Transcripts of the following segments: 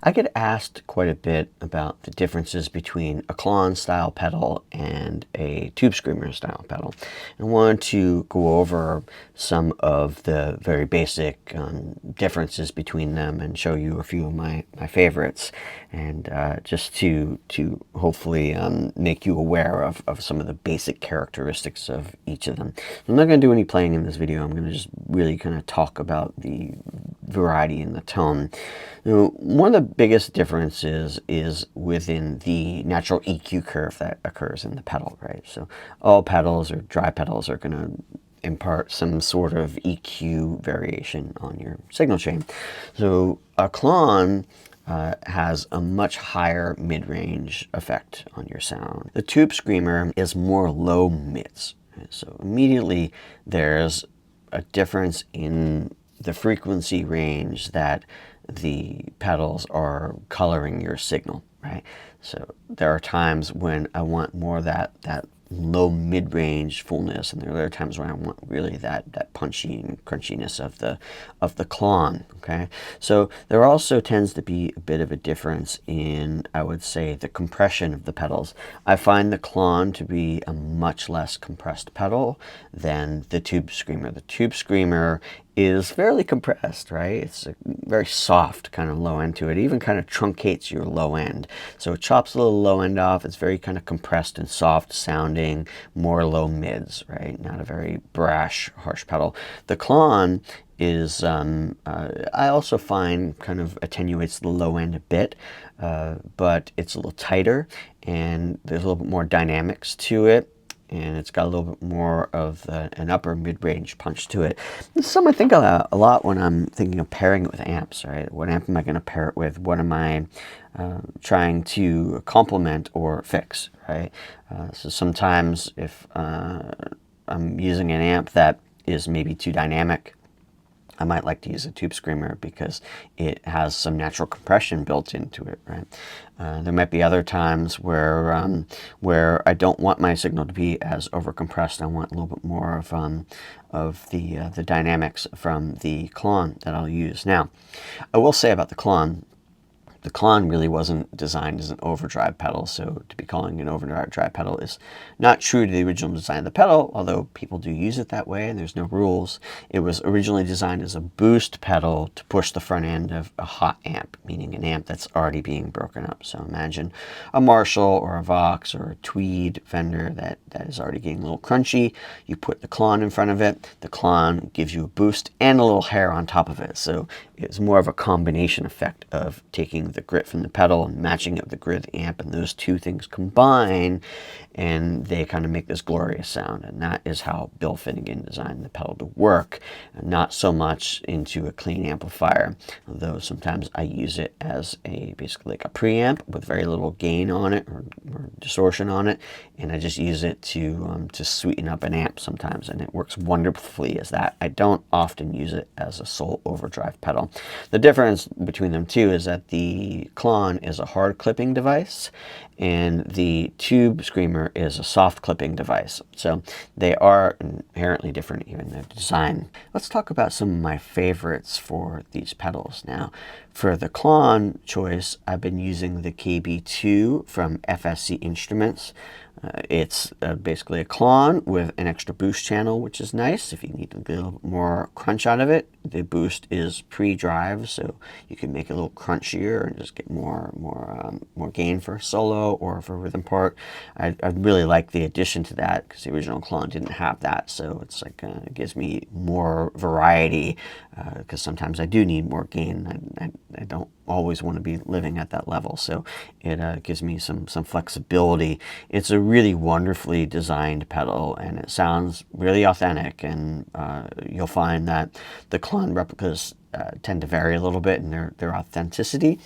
I get asked quite a bit about the differences between a Klon style pedal and a Tube Screamer style pedal. I wanted to go over some of the very basic differences between them and show you a few of my favorites, and just to hopefully make you aware of some of the basic characteristics of each of them. I'm not going to do any playing in this video. I'm going to just really kind of talk about the variety in the tone. One of the biggest differences is within the natural EQ curve that occurs in the pedal, right? So all pedals or dry pedals are going to impart some sort of EQ variation on your signal chain. So a Klon has a much higher mid-range effect on your sound. The Tube Screamer is more low mids. Right? So immediately there's a difference in the frequency range that the pedals are coloring your signal, right? So there are times when I want more of that low mid-range fullness, and there are other times when I want really that punchy and crunchiness of the Klon. Okay, so there also tends to be a bit of a difference in, I would say, the compression of the pedals. I find the Klon to be a much less compressed pedal than the Tube Screamer. The Tube Screamer is fairly compressed, right? It's a very soft kind of low end to it. It even kind of truncates your low end. So it chops a little low end off. It's very kind of compressed and soft sounding, more low mids, right? Not a very brash, harsh pedal. The Klon is, I also find, kind of attenuates the low end a bit, but it's a little tighter and there's a little bit more dynamics to it. And it's got a little bit more of an upper mid-range punch to it. This is something I think a lot when I'm thinking of pairing it with amps, right? What amp am I going to pair it with? What am I trying to complement or fix, right? So sometimes if I'm using an amp that is maybe too dynamic, I might like to use a Tube Screamer because it has some natural compression built into it, right? There might be other times where I don't want my signal to be as overcompressed. I want a little bit more of the dynamics from the Klon that I'll use. Now, I will say about the Klon really wasn't designed as an overdrive pedal, so to be calling it an overdrive pedal is not true to the original design of the pedal, although people do use it that way and there's no rules. It was originally designed as a boost pedal to push the front end of a hot amp, meaning an amp that's already being broken up. So imagine a Marshall or a Vox or a Tweed Fender that is already getting a little crunchy. You put the Klon in front of it. The Klon gives you a boost and a little hair on top of it. So it's more of a combination effect of taking the grit from the pedal and matching it with the grit of the amp, and those two things combine and they kind of make this glorious sound. And that is how Bill Finnegan designed the pedal to work, not so much into a clean amplifier, though sometimes I use it as basically like a preamp with very little gain on it or distortion on it, and I just use it to sweeten up an amp sometimes, and it works wonderfully as that. I don't often use it as a sole overdrive pedal. The difference between them two is that the Klon is a hard clipping device and the Tube Screamer is a soft clipping device. So they are inherently different in their design. Let's talk about some of my favorites for these pedals now. For the Klon choice, I've been using the KB2 from FSC Instruments. It's basically a Klon with an extra boost channel, which is nice if you need to get a little bit more crunch out of it. The boost is pre-drive, so you can make it a little crunchier and just get more gain for a solo or for a rhythm part. I really like the addition to that because the original Klon didn't have that, so it's like it gives me more variety because sometimes I do need more gain. I don't always want to be living at that level, so it gives me some flexibility. It's a really wonderfully designed pedal and it sounds really authentic, and you'll find that the Klon replicas tend to vary a little bit in their authenticity.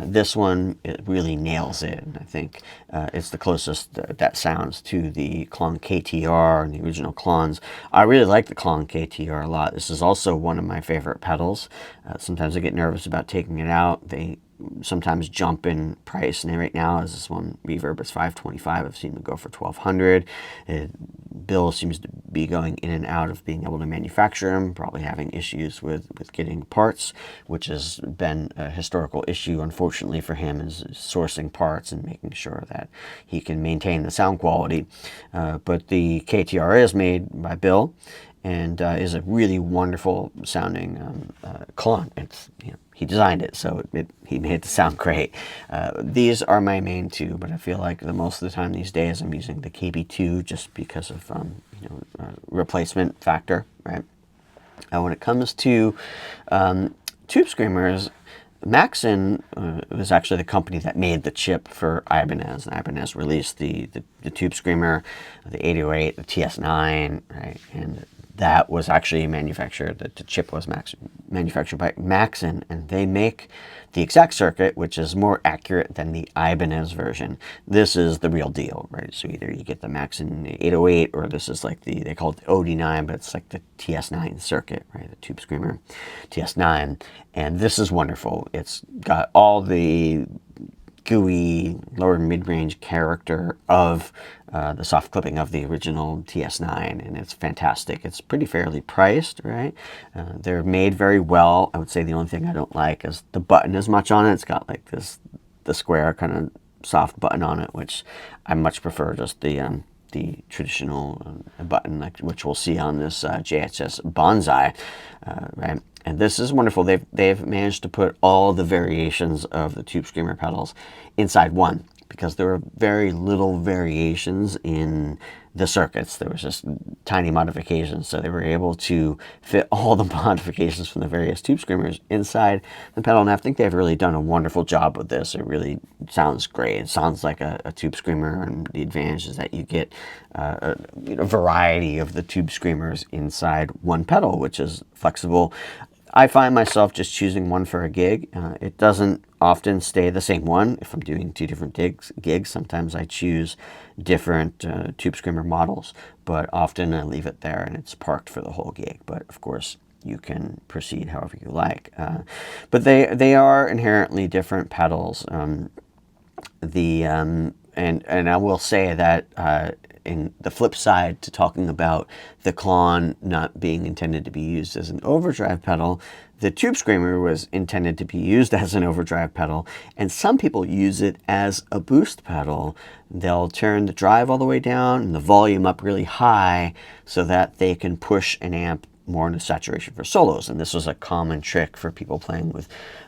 This one, it really nails it, and I think it's the closest that sounds to the Klon KTR and the original Klons. I really like the Klon KTR a lot. This is also one of my favorite pedals. Sometimes I get nervous about taking it out. They sometimes jump in price. And right now, as this one reverb is $525, I've seen them go for $1,200. Bill seems to be going in and out of being able to manufacture them, probably having issues with getting parts, which has been a historical issue, unfortunately, for him, is sourcing parts and making sure that he can maintain the sound quality. But the KTR is made by Bill, and is a really wonderful sounding Klon. It's, he designed it, so he made it to sound great. These are my main two, but I feel like the most of the time these days I'm using the KB2 just because of replacement factor, right? When it comes to tube screamers, Maxon was actually the company that made the chip for Ibanez. And Ibanez released the tube screamer, the 808, the TS9, right? And that was actually manufactured, the chip was manufactured by Maxon, and they make the exact circuit, which is more accurate than the Ibanez version. This is the real deal, right? So either you get the Maxon 808, or this is like they call it the OD9, but it's like the TS9 circuit, right? The tube screamer TS9. And this is wonderful. It's got all the gooey lower mid-range character of the soft clipping of the original TS9, and it's fantastic. It's pretty fairly priced, right? They're made very well. I would say the only thing I don't like is the button as much on it. It's got like the square kind of soft button on it, which I much prefer just the traditional button, which we'll see on this JHS Bonsai, right? And this is wonderful. They've managed to put all the variations of the tube screamer pedals inside one, because there were very little variations in the circuits. There was just tiny modifications, so they were able to fit all the modifications from the various tube screamers inside the pedal, and I think they've really done a wonderful job with this. It really sounds great. It sounds like a tube screamer, and the advantage is that you get a variety of the tube screamers inside one pedal, which is flexible. I find myself just choosing one for a gig. It doesn't often stay the same one. If I'm doing two different gigs, sometimes I choose different tube screamer models, but often I leave it there and it's parked for the whole gig. But of course, you can proceed however you like. But they are inherently different pedals. And I will say that in the flip side to talking about the Klon not being intended to be used as an overdrive pedal, the tube screamer was intended to be used as an overdrive pedal, and some people use it as a boost pedal. They'll turn the drive all the way down and the volume up really high so that they can push an amp more into saturation for solos. And this was a common trick for people playing with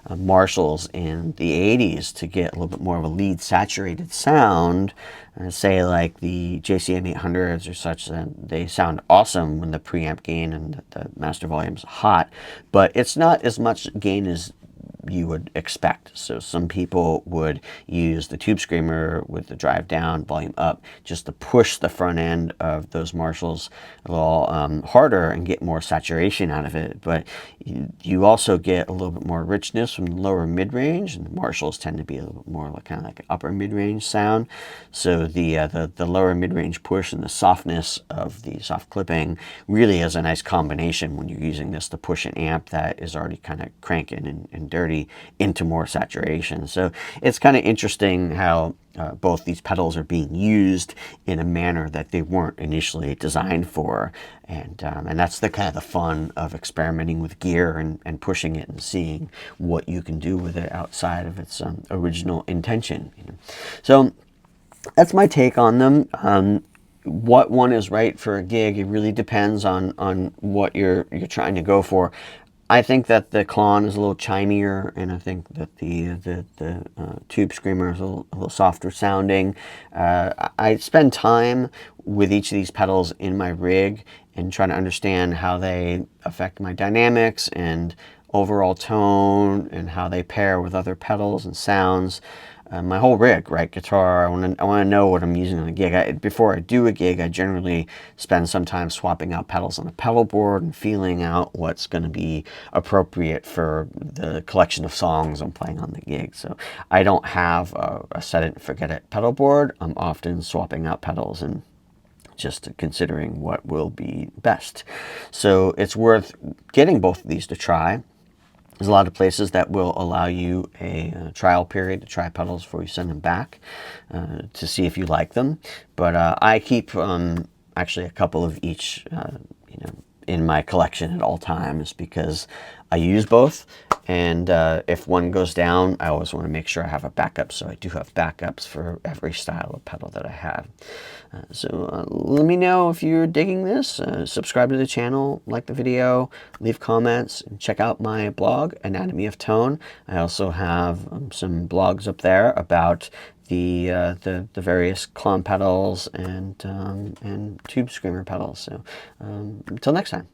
Marshalls in the 80s to get a little bit more of a lead saturated sound. Say like the JCM 800s or such, they sound awesome when the preamp gain and the master volume's hot, but it's not as much gain as you would expect. So some people would use the tube screamer with the drive down, volume up, just to push the front end of those Marshalls a little harder and get more saturation out of it. But you also get a little bit more richness from the lower mid-range, and the Marshalls tend to be a little bit more like kind of like an upper mid-range sound. So the lower mid-range push and the softness of the soft clipping really is a nice combination when you're using this to push an amp that is already kind of cranking and dirty into more saturation. So it's kind of interesting how both these pedals are being used in a manner that they weren't initially designed for, and that's the kind of the fun of experimenting with gear and pushing it and seeing what you can do with it outside of its original intention. So that's my take on them. What one is right for a gig, it really depends on what you're trying to go for. I think that the Klon is a little chimier, and I think that the tube screamer is a little softer sounding. I spend time with each of these pedals in my rig and trying to understand how they affect my dynamics and overall tone and how they pair with other pedals and sounds. My whole rig, right? Guitar, I want to know what I'm using on a gig. Before I do a gig, I generally spend some time swapping out pedals on the pedal board and feeling out what's going to be appropriate for the collection of songs I'm playing on the gig. So I don't have a set it and forget it pedal board. I'm often swapping out pedals and just considering what will be best. So it's worth getting both of these to try. There's a lot of places that will allow you a trial period to try pedals before you send them back to see if you like them. But I keep actually a couple of each, in my collection at all times, because I use both. And if one goes down, I always want to make sure I have a backup. So I do have backups for every style of pedal that I have. So let me know if you're digging this. Subscribe to the channel, like the video, leave comments, and check out my blog, Anatomy of Tone. I also have some blogs up there about the various Klon pedals and tube screamer pedals. So until next time.